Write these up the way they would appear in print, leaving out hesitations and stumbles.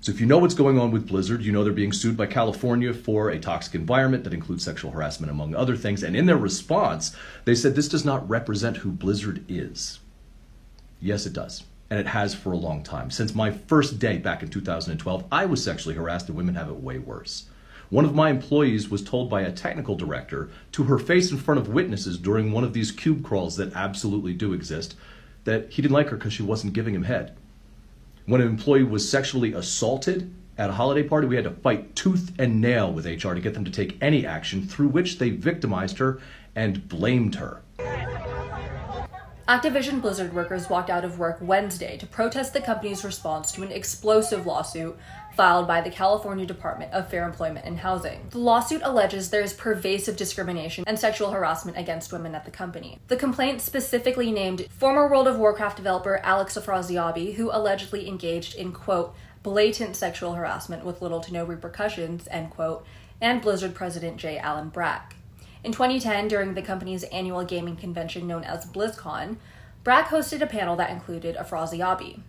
So if you know what's going on with Blizzard, you know they're being sued by California for a toxic environment that includes sexual harassment, among other things. And in their response, they said this does not represent who Blizzard is. Yes, it does. And it has for a long time. Since my first day back in 2012, I was sexually harassed, and women have it way worse. One of my employees was told by a technical director to her face in front of witnesses during one of these cube crawls that absolutely do exist, that he didn't like her because she wasn't giving him head. When an employee was sexually assaulted at a holiday party, we had to fight tooth and nail with HR to get them to take any action, through which they victimized her and blamed her. Activision Blizzard workers walked out of work Wednesday to protest the company's response to an explosive lawsuit filed by the California Department of Fair Employment and Housing. The lawsuit alleges there is pervasive discrimination and sexual harassment against women at the company. The complaint specifically named former World of Warcraft developer Alyssa Bernardino, who allegedly engaged in, quote, blatant sexual harassment with little to no repercussions, end quote, and Blizzard president J. Allen Brack. In 2010, during the company's annual gaming convention known as BlizzCon, Brack hosted a panel that included Afraziabi.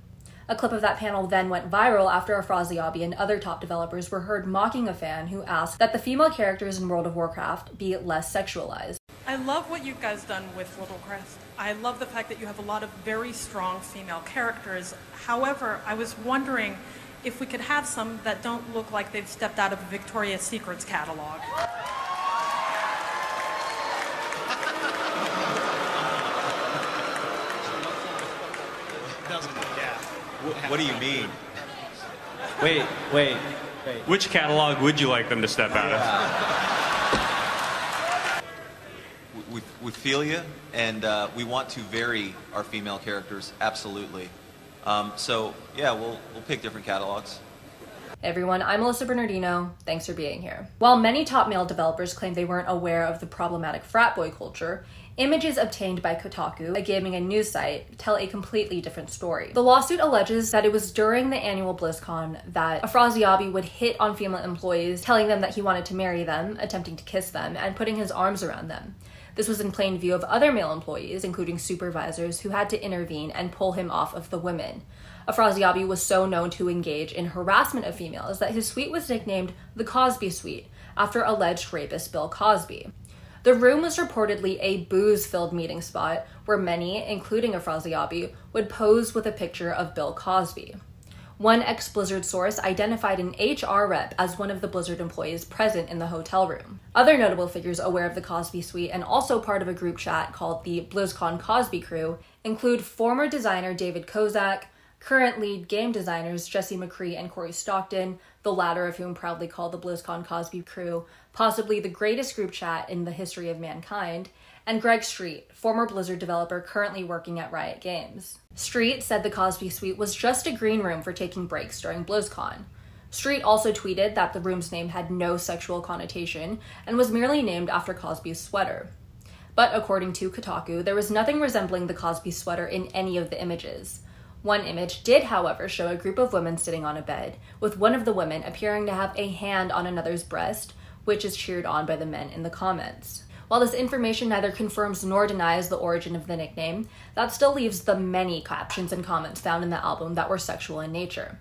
A clip of that panel then went viral after Afraziabi and other top developers were heard mocking a fan who asked that the female characters in World of Warcraft be less sexualized. I love what you guys done with Little Crest. I love the fact that you have a lot of very strong female characters. However, I was wondering if we could have some that don't look like they've stepped out of a Victoria's Secret's catalog. What do you mean? Wait. Which catalog would you like them to step out of? We feel you, and we want to vary our female characters, absolutely. So, yeah, we'll pick different catalogs. Hey everyone, I'm Alyssa Bernardino. Thanks for being here. While many top male developers claim they weren't aware of the problematic frat boy culture, images obtained by Kotaku, a gaming and news site, tell a completely different story. The lawsuit alleges that it was during the annual BlizzCon that Afraziabi would hit on female employees, telling them that he wanted to marry them, attempting to kiss them, and putting his arms around them. This was in plain view of other male employees, including supervisors, who had to intervene and pull him off of the women. Afraziabi was so known to engage in harassment of females that his suite was nicknamed the Cosby Suite, after alleged rapist Bill Cosby. The room was reportedly a booze-filled meeting spot where many, including Afraziabi, would pose with a picture of Bill Cosby. One ex-Blizzard source identified an HR rep as one of the Blizzard employees present in the hotel room. Other notable figures aware of the Cosby Suite and also part of a group chat called the BlizzCon Cosby Crew include former designer David Kozak, current lead game designers Jesse McCree and Corey Stockton, the latter of whom proudly call the BlizzCon Cosby Crew possibly the greatest group chat in the history of mankind, and Greg Street, former Blizzard developer currently working at Riot Games. Street said the Cosby Suite was just a green room for taking breaks during BlizzCon. Street also tweeted that the room's name had no sexual connotation and was merely named after Cosby's sweater. But according to Kotaku, there was nothing resembling the Cosby sweater in any of the images. One image did, however, show a group of women sitting on a bed, with one of the women appearing to have a hand on another's breast, which is cheered on by the men in the comments. While this information neither confirms nor denies the origin of the nickname, that still leaves the many captions and comments found in the album that were sexual in nature.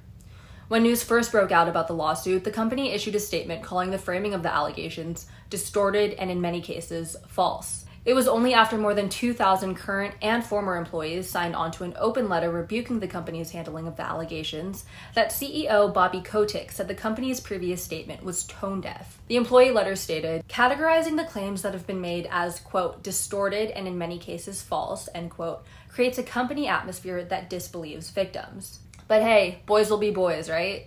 When news first broke out about the lawsuit, the company issued a statement calling the framing of the allegations distorted and, in many cases, false. It was only after more than 2,000 current and former employees signed onto an open letter rebuking the company's handling of the allegations that CEO Bobby Kotick said the company's previous statement was tone-deaf. The employee letter stated, categorizing the claims that have been made as, quote, distorted and in many cases false, end quote, creates a company atmosphere that disbelieves victims. But hey, boys will be boys, right?